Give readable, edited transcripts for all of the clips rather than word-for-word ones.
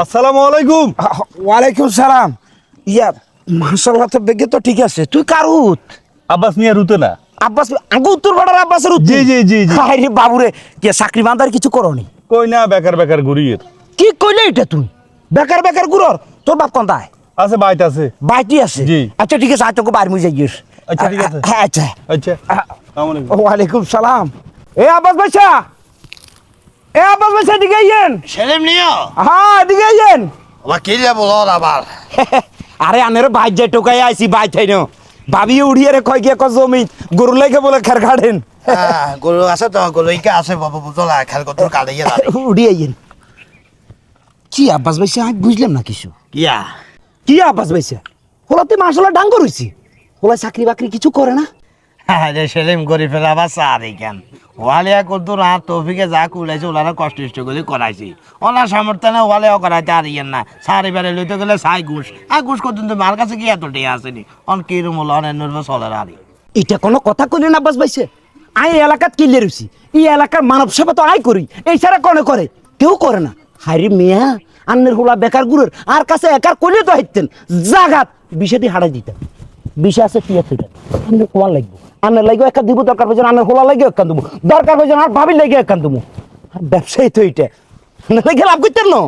আসসালামু আলাইকুম। ওয়ালাইকুম সালাম। ইয়া মাশাআল্লাহ, তো বেগে তো ঠিক আছে। তুই কারুত আব্বাস মিয়া রুতে না? আব্বাস আগে উত্তর পাড়ার আব্বাসের উত্তর। জি জি জি জি। আরে বাবুরে, কে চাকরি বান্দার কিছু করনি? কই না, বেকার বেকার ঘুরিয়ে কি কইলে এটা তুই? বেকার বেকার গুরর তোর বাপ কোনটায়? আছে, বাইতে আছে। বাইটি আছে? জি। আচ্ছা ঠিক আছে, আজ তোকে বাইর মুই যাইস। আচ্ছা ঠিক আছে। হ্যাঁ আচ্ছা। আচ্ছা আসসালামু আলাইকুম। ওয়ালাইকুম সালাম। এ আব্বাস ভাইসা, এ আব্বাস ভাইসা দিকে আইয়েন। সেলিম নিও হ্যাঁ দিকে আইয়েন। আবার কি যাবো আবার? আরে আনের বাইর যাই টোকাই আইছি, বাই থাই ন ভাবি উড়িয়ে রে কয় গিয়ে জমি গরু লাগে বলে খের কাটেন। গরু আছে তো, গরু ইকা আছে বাবু, বুঝলা খেল কত কাটে গেল উড়িয়ে আইয়েন। কি আব্বাস ভাইসা, আজ বুঝলাম না কিছু। কিয়া কি আব্বাস ভাইসা, হোলাতে মাসালা ডাঙ্গর হইছি, হোলা চাকরি বাকরি কিছু করে না? রে সেলিম গরি ফেলা আবার চার কেন ওয়ালিয়া করতো না, তৌফিকে যা কুলাইছে ওনারা কষ্ট করে করাইছি। ওনার সামর্থ্য না ওয়ালিয়াও করাইতে আর ইয়েন না। সার এবারে লইতে গেলে ছাই ঘুষ আর ঘুষ করতে মার কাছে কি এত টেয়া আসেনি। অন কি রুম হলো অনেক চলে আরি। এটা কোনো কথা কইলেন আব্বাস ভাইসা? আই এলাকাত কিলে রইছি, এই এলাকার মানব সেবা তো আই করি, এই ছাড়া কোনে করে? কেউ করে না। হাইরে মিয়া, আন্নের হোলা বেকার গুড়ের আর কাছে একার কইলে তো হাইতেন জাগাত বিষাদি হারাই দিতেন। বিষয় আছে টিয়া থেকে আন্নের কোয়া লাগবে, আন্নের লাগবে একা দিব, দরকার পড়ছে আন্নের হোলা লাগে একান দেবো, দরকার পড়ছে আর ভাবির লাগে একান দেবো। আর ব্যবসায়ী তো এটা লেগে লাভ করতেন না।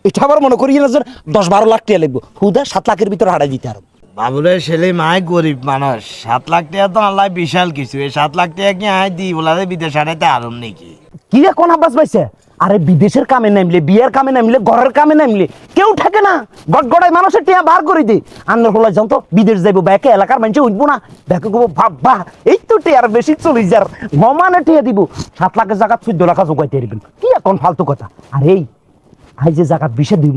এটা আবার মনে করি না যে 10-12 লাখ টাকা লাগবে, হুদা 7 লাখের ভিতরে হারাই দিতে আরো। বাবুরে সেলিম আয় গরিব মানুষ, 7 লাখ টাকা তো আল্লাহ বিশাল কিছু। এই 7 লাখ টাকা কি আয় দি বলা বিদেশ হারাইতে আরম নাকি? কি রে কোন আব্বাস পাইছে? আরে বিদেশের কামে নামলে, বিয়ের কামে নামলে, ঘরের কামে নামলে কেউ থাকে না। গড়গড়াই মানুষের টিয়া বার করে দে। আন্নার হলাই যাও তো বিদেশ যাইবো, ব্যাকে এলাকার মানুষ উঠবো না, ব্যাকে কব ভাববা এই তো টিয়ার বেশি 40,000 মমানে টিয়া দিব, 7 লাখের জায়গা 14 লাখ জোগাইতে পারবেন। কি এখন ফালতু কথা? আর এই আই যে জায়গা বিষে দিব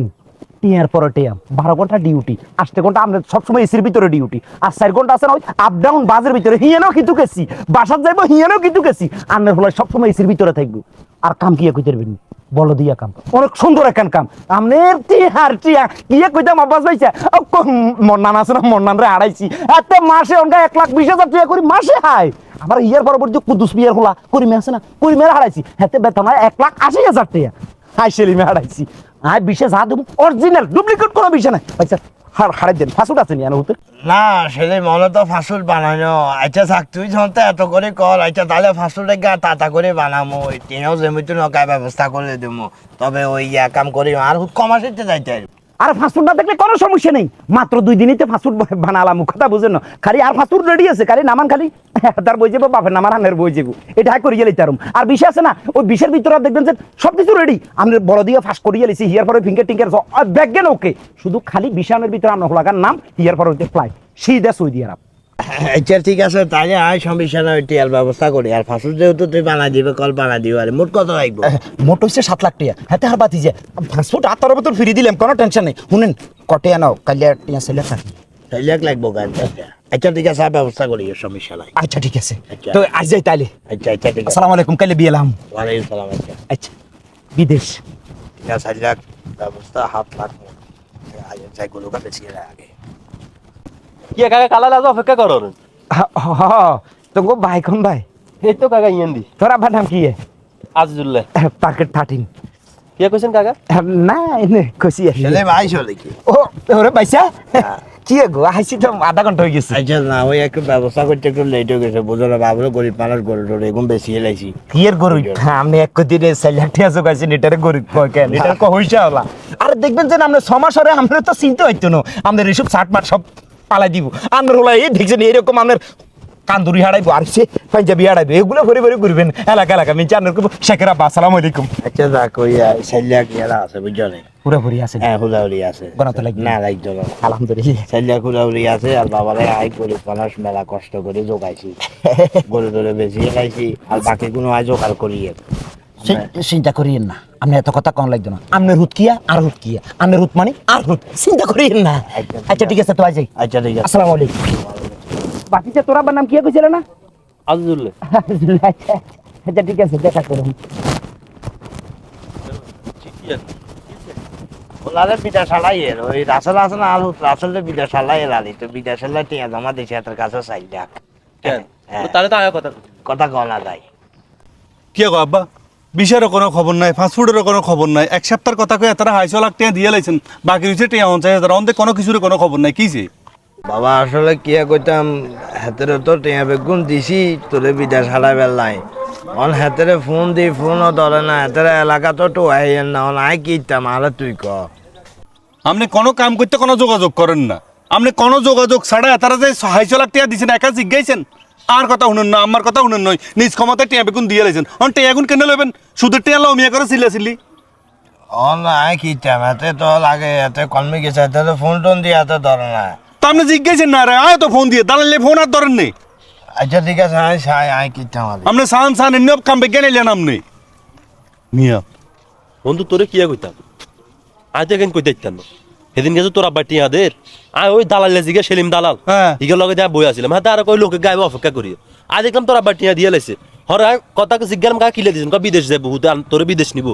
টিয়ার পরে টিয়া 12 ঘন্টা ডিউটি, 8 ঘন্টা আমরা সবসময় এসির ভিতরে ডিউটি, আর 4 ঘন্টা আছে না ওই আপ ডাউন বাসের ভিতরে, হিয়ানো কিন্তু গেছি বাসার যাইবো, হিয়ানো কিন্তু গেছি। আন্নার হলাই সবসময় এসির ভিতরে থাকবো। আর কাম কি কইতে পারবেন? বলো দিয়া কাম অনেক সুন্দর একখান কাম। আমনের টিয়ার টিয়া কি কইতাম আব্বাস ভাইসা, মন্নান আছে না, মন্নান রে হারাইছি এত মাসে অনকা 1,20,000 টাকা করি মাসে হাই। আমার ইয়ার পরবর্তী কুদ্দুস বিয়ার হলা করিমে আছে না, করিমে হারাইছি হাতে বেতন 1,80,000 টাকা। হাই সেলিমে হারাইছি। আয় বিশে যা দেবো অরিজিনাল, ডুপ্লিকেট কোনো বিষয় নাই। পয়সা হারাই দেন, ফাঁসুট আছে নি হতে না সেলিম মনে তো ফাঁসুল বানানো। আচ্ছা থাক, তুই যখন এত করে কর, আচ্ছা তাহলে ফাঁসুলটা গা তাতা করে বানামো, ওই টিনাও জমিতে নকায় ব্যবস্থা করে দেবো। তবে ওই কাম করি আর কম আসিতে যাইতে। আর ফাস্টফুড না দেখলে কোনো সমস্যা নেই, মাত্র 2 দিনই তো ফাস্টফুড বানালাম, কথা বুঝেন না? খালি আর ফাস্টফুড রেডি আছে, খালি নামান, খালি তার বই যাবো, বাপের নামার আনের বই যাবো, এটা করে গেলে তারম। আর বিষ আছে না, ওই বিষের ভিতরে দেখবেন যে সবকিছু রেডি, আমরা বড় দিয়ে ফাঁস করিয়ে গেছি, হিয়ার পরে ফিঙ্গার টিঙ্গার ব্যাগেন ওকে, শুধু খালি বিষানের ভিতরে আমরা হলাকার নাম, হিয়ার পরে ফ্লাই সিধা সই দিয়ে রাখ। আচ্ছা ঠিক আছে, তাহলে আয় সমস্যা না, ওই টিয়ার ব্যবস্থা করি। আর ফাঁসুল যেহেতু তুই বানা দিবে, কল বানা দিবে। আর মোট কত লাগবে? মোট হচ্ছে 7 লাখ টাকা। হাতে আর বাতি যায় ফাস্টফুড আর তার ভিতর ফিরিয়ে দিলাম, কোনো টেনশন নেই। শুনেন কটে আনাও, কালিয়া টিয়া সেলে থাকি। 4 লাখ লাগবো গান। আচ্ছা ঠিক আছে, ব্যবস্থা করি, সমস্যা নাই। আচ্ছা ঠিক আছে, তো আজ যাই তাইলে। আচ্ছা আচ্ছা ঠিক আছে। আসসালামু আলাইকুম, কালে বিয়ে এলাম। ওয়ালাইকুম সালাম। আচ্ছা আচ্ছা বিদেশ ঠিক আছে, 4 লাখ ব্যবস্থা, 7 লাখ যাই গরু কাটে ছিল আগে। কি কাকা কালা লাজ অপেক্ষা করো তো গো ভাই কোন ভাই? এই তো কাকা ইয়ান দি তোর আব্বার নাম কি? আজিজুল্লাহ। পার্কেট 13। কি কইছেন কাকা? না এনে কইছি ছেলে আইসো দেখি। ও ওরে বাইসা কি গো, আইছি তো আধা ঘন্টা হয়ে গেছে। আচ্ছা না, ওই একটু ব্যবস্থা করতে একটু লেট হয়ে গেছে, বুঝো না বাবুরে, গরিব মানুষ, গরু টরু এগুলো বেশি এলাইছি। কি এর গরু? আমি এক দিনে 4 লাখ টাকা জোগাইছি, এটারে গরিব কয় কেন? এটার কো হইছে হলা। আর দেখবেন যে আমরা 6 মাস হরে আমরা তো চিন্তা হইতো না, আমাদের এসব 60 মাস সব পালাই দিব। আমরা হলা এই দেখছেন এরকম আমাদের কান্দুরি হারাইবো, আর সে পাঞ্জাবি হারাইবো, এগুলো ভরে ভরে ঘুরবেন এলাকা এলাকা। আমি জানার করবো শেখের আব্বা আসসালামু আলাইকুম। আচ্ছা যাক, ওই 4 লাখ ইয়ারা আছে, বুঝছো না? পুরোপুরি আছে হ্যাঁ হুলাউলি আছে। গণাতে লাগবে না লাগতো না, আলহামদুলিল্লাহ। 4 লাখ হুলাউলি আছে। আর বাবারে আয় গরিব মানুষ, মেলা কষ্ট করে জোগাইছি, গরু ধরে বেশি এলাইছি। আর বাকি কোনো আয় জোগাড় করিয়ে চিন্তা করিয়েন না, আপনি এত কথা কম লাগতো না। আপনার হুত কিয়া আর হুত কিয়া, আপনার হুত মানে আর হুত, চিন্তা করিয়েন না। আচ্ছা ঠিক আছে, তো আজ যাই। আচ্ছা ঠিক আছে। আসসালামু আলাইকুম। বাকিটা তোর আব্বার নাম কি কইছিল না? আজিজুল্লাহ। আচ্ছা আচ্ছা ঠিক আছে, দেখা করুন। ওনারে বিদেশ হালাইয়ের ওই রাসেল আছে না, আলু রাসেলের বিদেশ হালাইয়ের আলি, তো বিদেশ হালাই টিয়া জমা দিছে এত কাছে 4 লাখ। কেন? হ্যাঁ। তাহলে তো আগে কথা কথা কনা যায়। কি গো আব্বা? বিষয়েরও কোনো খবর নাই ফাস্টফুডেরও কোনো খবর নাই এক সপ্তাহের কথা কয়ে তারা 250 লাখ টাকা দিয়ে লাইছেন বাকি রয়েছে টিয়া 50,000 অন্তে কোনো কিছুর কোনো খবর নাই কিছে বাবা আসলে কি কইতাম হাতেরে তো টিয়া বেগুন দিছি তোরে বিদেশ হারাই বেলাই অন হাতেরে ফোন দি ফোনও ধরে না হাতেরে এলাকা তো টোয়াইয়েন না অন আই কিতাম আরে তুই ক আপনি কোনো কাম করতে কোনো যোগাযোগ করেন না আপনি কোনো যোগাযোগ ছাড়া তারা যে 250 লাখ টাকা দিয়েছেন একা জিজ্ঞাইছেন আর কথা শুনুন না আমার কথা শুনুন নয় নিজ ক্ষমতায় টিয়া বেগুন দিয়ে লাইছেন অন টিয়া বেগুন কেন লবেন সুদের টিয়া লাও মিয়া করে সিল্লি অন আই কিতাম হাতে তো লাগে হাতে কলমি গেছে হাতে ফোন টোন দিয়ে হাতে ধরে না তা আপনি জিজ্ঞাসেন না রে আয় তো ফোন দিয়ে দালালে ফোন আর ধরেন নেই আচ্ছা ঠিক আছে আই সাই আই কিতাম আরে আপনি সান এমনি কাম বিজ্ঞান এলেন আপনি মিয়া বন্ধু তোরে কিয়া কইতাম আজ দেখেন কই দেখতাম সেদিন গেছে তোর আব্বা টিয়াদের আয় ওই দালাল জিগে সেলিম দালাল হ্যাঁ। ইগের লগে যা বই আসিলাম হ্যাঁ আর কই লোকে গাইব অপেক্ষা করি আজ দেখলাম তোর আব্বা টিয়া দিয়ে লাইছে হরা কথা জিজ্ঞালাম কা কিলে দিছেন ক বিদেশ যাবো তোরে বিদেশ নিব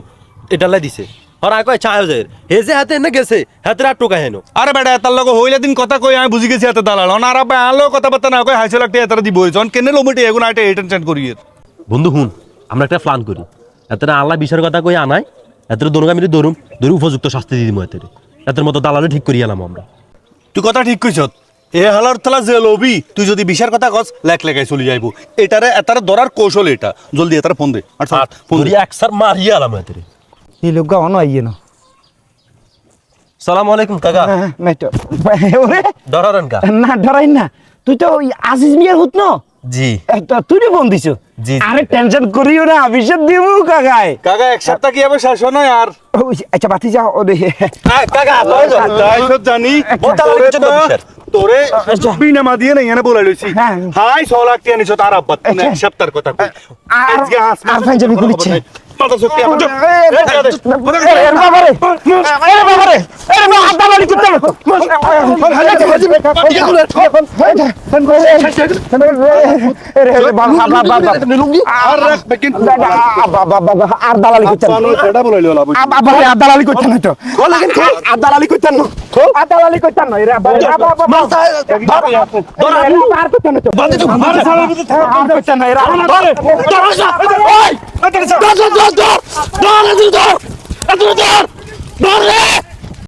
এটা লাই দিছে হরা কয় চায় যায় হে যে হাতে এনে গেছে হাতে আর টোকা হেনো আরে বেটা তার লগে হইলে দিন কথা কই আমি বুঝি গেছি এত দালাল অন আর আপনি আলো কথাবার্তা না কই 250 লাখ টাকা তারা দিব হইছে অন কেনে লোমটি এখন আইটা টেনশন করিয়ে বন্ধু হুন আমরা একটা প্ল্যান করি এত আল্লাহ বিষয়ের কথা কই আনাই এত দোনগা মিলে ধরুম ধরে উপযুক্ত শাস্তি দিয়ে দিব এতের এতের মতো দালালে ঠিক করি এলাম আমরা তুই কথা ঠিক কইছত এ হালার থালা যে লবি তুই যদি বিশার কথা কস লেখ লেখাই চলে যাইব এটারে এটারে ধরার কৌশল এটা জলদি এটারে ফোন দে আচ্ছা ফোন ধরি দে একসার মারিয়ে এলাম এতের এই লোক গাওয়ানো আইয়ে না সালাম আলাইকুম কাকা মেটো ওরে ডরারেন কা না ডরাই না তুই তো ওই আজিজ মিয়ার হুত ন জি একটা তুই ফোন দিছো জি। আরে টেনশন করিও না অভিষেক দিব কাকায় কাকা এক সপ্তাহ কি হবে শেষ নয় আর ওই, আচ্ছা বাতি যাও ওরে কাকা তাই তো জানি বলতে আমার কিছু না বিশাল। তোরে বিনা মা দিয়ে না এনে বলাই লইছি হ্যাঁ। হাই 100 লাখ টাকা নিছো তার আব্বা আচ্ছা। এক সপ্তাহের কথা কই আর- আজকে হাসপাতাল আর পাঞ্জাবি খুলিচ্ছে। মাথা শক্তি আমার আর রাখবে কিন্তু আর দালালি করতেন এটা বলাই ললা আর দালালি করতেন তো আর দালালি করতেন না আর দালালি করতেন না এরা আর করতেন না তো আর করতেন না এরা ধর